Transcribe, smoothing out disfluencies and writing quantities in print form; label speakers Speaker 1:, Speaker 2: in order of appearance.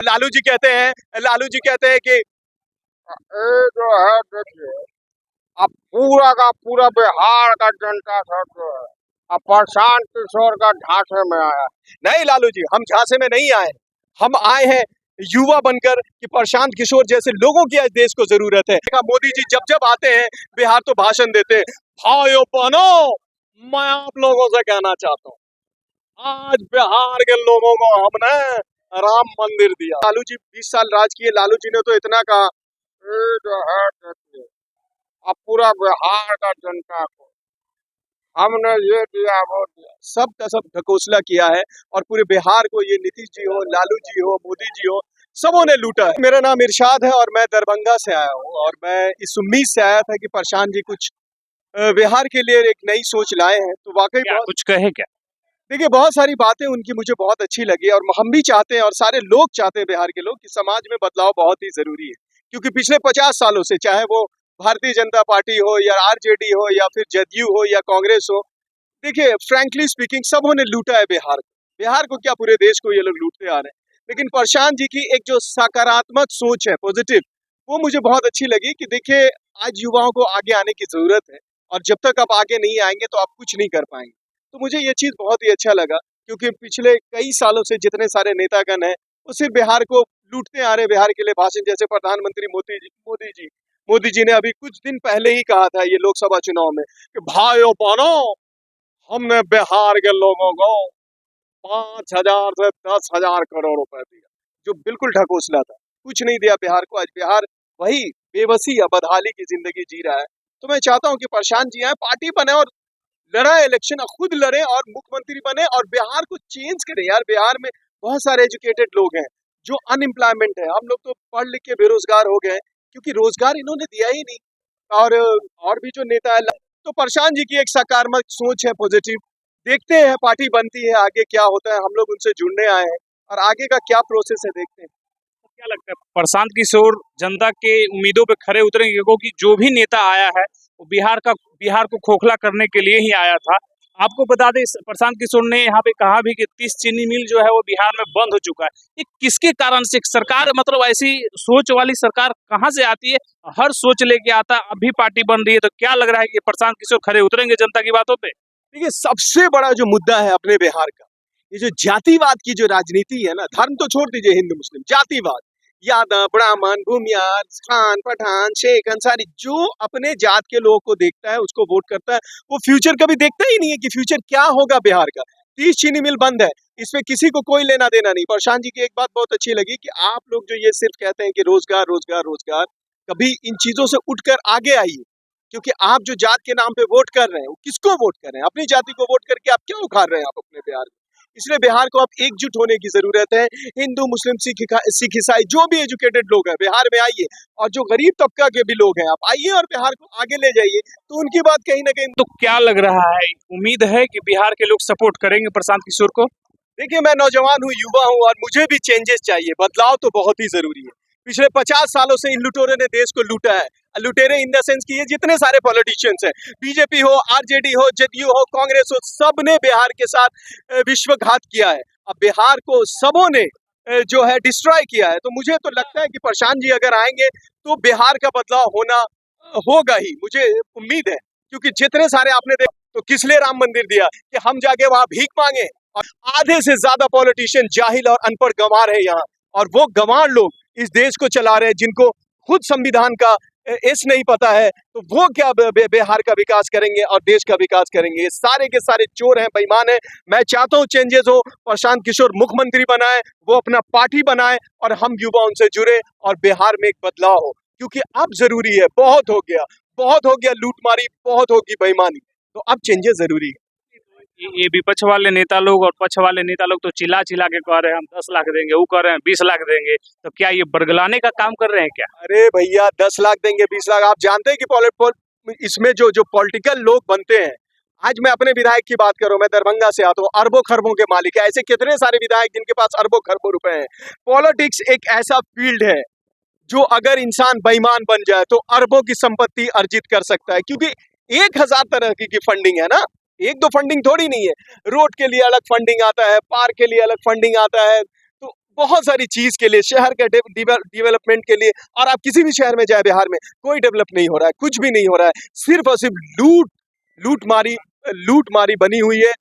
Speaker 1: लालू जी कहते हैं कि
Speaker 2: ये जो है देखिए, अब पूरा का पूरा बिहार का जनता सब जो है अब प्रशांत किशोर का झांसे में आया।
Speaker 1: नहीं लालू जी, हम झांसे में नहीं आए, हम आए हैं युवा बनकर कि प्रशांत किशोर जैसे लोगों की आज देश को जरूरत है। मोदी जी जब जब आते हैं बिहार तो भाषण देते हैं। भाइयों बहनों, मैं आप लोगों से कहना चाहता हूँ, आज बिहार के लोगों को हमने राम मंदिर दिया। लालू जी 20 साल राज किए, लालू जी ने तो इतना कहा।
Speaker 2: ये जो है देखिए, अब पूरा बिहार का जनता को हमने ये दिया वो दिया,
Speaker 1: सब का सब ढकोसला किया है और पूरे बिहार को ये नीतीश जी हो, लालू जी हो, मोदी जी हो, सबों ने लूटा है। मेरा नाम इरशाद है और मैं दरभंगा से आया हूँ और मैं इस उम्मीद से आया था कि प्रशांत जी कुछ बिहार के लिए एक नई सोच लाए हैं, तो वाकई
Speaker 3: क्या
Speaker 1: बहुत
Speaker 3: कुछ कहे क्या?
Speaker 1: देखिए बहुत सारी बातें उनकी मुझे बहुत अच्छी लगी और हम भी चाहते हैं और सारे लोग चाहते हैं, बिहार के लोग, कि समाज में बदलाव बहुत ही जरूरी है। क्योंकि पिछले 50 सालों से, चाहे वो भारतीय जनता पार्टी हो या आरजेडी हो या फिर जदयू हो या कांग्रेस हो, देखिए फ्रैंकली स्पीकिंग सबों ने लूटा है बिहार को। बिहार को क्या, पूरे देश को ये लोग लूटते आ रहे हैं। लेकिन प्रशांत जी की एक जो सकारात्मक सोच है, पॉजिटिव, वो मुझे बहुत अच्छी लगी कि देखिए आज युवाओं को आगे आने की जरूरत है और जब तक आप आगे नहीं आएंगे तो आप कुछ नहीं कर पाएंगे। तो मुझे ये चीज बहुत ही अच्छा लगा, क्योंकि पिछले कई सालों से जितने सारे नेतागण हैं वो सिर्फ बिहार को लूटते आ रहे, बिहार के लिए भाषण, जैसे प्रधानमंत्री मोदी जी ने अभी कुछ दिन पहले ही कहा था ये लोकसभा चुनाव में कि भाइयों बहनों, हमने बिहार के लोगों को 5,000 से 10,000 करोड़ रुपए दिया, जो बिल्कुल ढकोसला था, कुछ नहीं दिया बिहार को। आज बिहार वही बेबसी या बदहाली की जिंदगी जी रहा है। तो मैं चाहता हूं कि प्रशांत जी आए, पार्टी बने और लड़ाई इलेक्शन, खुद लड़े और मुख्यमंत्री बने और बिहार को चेंज करें। यार बिहार में बहुत सारे एजुकेटेड लोग हैं जो अनएम्प्लॉयमेंट है, हम लोग तो पढ़ लिख के बेरोजगार हो गए क्योंकि रोजगार इन्होंने दिया ही नहीं। और भी जो नेता है, तो प्रशांत जी की एक सकारात्मक सोच है, पॉजिटिव। देखते हैं पार्टी बनती है, आगे क्या होता है, हम लोग उनसे जुड़ने आए हैं और आगे का क्या प्रोसेस है देखते हैं।
Speaker 3: क्या लगता है प्रशांत किशोर जनता के उम्मीदों पे खरे उतरेंगे? क्योंकि जो भी नेता आया है वो बिहार को खोखला करने के लिए ही आया था। आपको बता दें, प्रशांत किशोर ने यहाँ पे कहा भी कि 30 चीनी मिल जो है वो बिहार में बंद हो चुका है। ये किसके कारण से? सरकार मतलब ऐसी सोच वाली सरकार कहाँ से आती है? हर सोच लेके आता है, अभी पार्टी बन रही है, तो क्या लग रहा है कि प्रशांत किशोर खरे उतरेंगे जनता की बातों पे?
Speaker 1: देखिए सबसे बड़ा जो मुद्दा है अपने बिहार का, ये जो जातिवाद की जो राजनीति है ना, धर्म तो छोड़ दीजिए, हिंदू मुस्लिम, जातिवाद, यादव ब्राह्मण भूमियार खान पठान शेख अंसारी, जो अपने जात के लोगों को देखता है उसको वोट करता है, वो फ्यूचर कभी देखता ही नहीं है कि फ्यूचर क्या होगा बिहार का। 30 चीनी मिल बंद है, इसमें किसी को कोई लेना देना नहीं। प्रशांत जी की एक बात बहुत अच्छी लगी कि आप लोग जो ये सिर्फ कहते हैं कि रोजगार रोजगार रोजगार, कभी इन चीजों से उठकर आगे आइए, क्योंकि आप जो जात के नाम पे वोट कर रहे हैं, वो किसको वोट कर रहे हैं? अपनी जाति को वोट करके आप क्या उखाड़ रहे हैं आप अपने बिहार में? इसलिए बिहार को अब एकजुट होने की जरूरत है। हिंदू मुस्लिम सिख ईसाई जो भी एजुकेटेड लोग हैं बिहार में आइए, और जो गरीब तबका के भी लोग हैं आप आइए और बिहार को आगे ले जाइए, तो उनकी बात कहीं ना कहीं।
Speaker 3: तो क्या लग रहा है, उम्मीद है कि बिहार के लोग सपोर्ट करेंगे प्रशांत किशोर को?
Speaker 1: देखिए मैं नौजवान हूँ, युवा हूँ और मुझे भी चेंजेस चाहिए, बदलाव तो बहुत ही जरूरी है। पिछले 50 सालों से इन लुटेरों ने देश को लूटा है। लुटेरे इन द सेंस की ये जितने सारे पॉलिटिशियंस हैं, बीजेपी हो, आरजेडी हो, जदयू हो, कांग्रेस हो, सब ने बिहार के साथ विश्वघात किया है। अब बिहार को सबों ने जो है डिस्ट्रॉय किया है। तो मुझे तो लगता है कि प्रशांत जी अगर आएंगे तो बिहार का बदलाव होना होगा ही, मुझे उम्मीद है। क्योंकि जितने सारे आपने देखा, तो किस लिए राम मंदिर दिया कि हम जाके वहां भीख मांगे? और आधे से ज्यादा पॉलिटिशियन जाहिल और अनपढ़ गंवार है यहाँ, और वो गंवार लोग इस देश को चला रहे हैं जिनको खुद संविधान का एस नहीं पता है, तो वो क्या बिहार का विकास करेंगे और देश का विकास करेंगे? ये सारे के सारे चोर हैं, बेईमान हैं। मैं चाहता हूँ चेंजेस हो, प्रशांत किशोर मुख्यमंत्री बनाए, वो अपना पार्टी बनाए और हम युवा उनसे जुड़े और बिहार में एक बदलाव हो। क्योंकि अब जरूरी है, बहुत हो गया लूटमारी, बहुत होगी बेईमानी, तो अब चेंजेस जरूरी है।
Speaker 3: ये विपक्ष वाले नेता लोग और पक्ष वाले नेता लोग तो चिल्ला चिल्ला के कह रहे हैं हम 10 लाख देंगे, वो कह रहे हैं 20 लाख देंगे, तो क्या ये बरगलाने का काम कर रहे हैं क्या?
Speaker 1: अरे भैया 10 लाख देंगे 20 लाख, आप जानते हैं कि इसमें जो पॉलिटिकल लोग बनते हैं, आज मैं अपने विधायक की बात करूं, मैं दरभंगा से आता हूं, अरबों खरबों के मालिक है। ऐसे कितने सारे विधायक जिनके पास अरबों खरबों रुपए हैं। पॉलिटिक्स एक ऐसा फील्ड है जो अगर इंसान बेईमान बन जाए तो अरबों की संपत्ति अर्जित कर सकता है, क्योंकि 1000 तरह की फंडिंग है ना, एक दो फंडिंग थोड़ी नहीं है। रोड के लिए अलग फंडिंग आता है, पार्क के लिए अलग फंडिंग आता है, तो बहुत सारी चीज के लिए, शहर के डेवलपमेंट के लिए। और आप किसी भी शहर में जाए बिहार में, कोई डेवलप नहीं हो रहा है, कुछ भी नहीं हो रहा है, सिर्फ और सिर्फ लूट मारी बनी हुई है।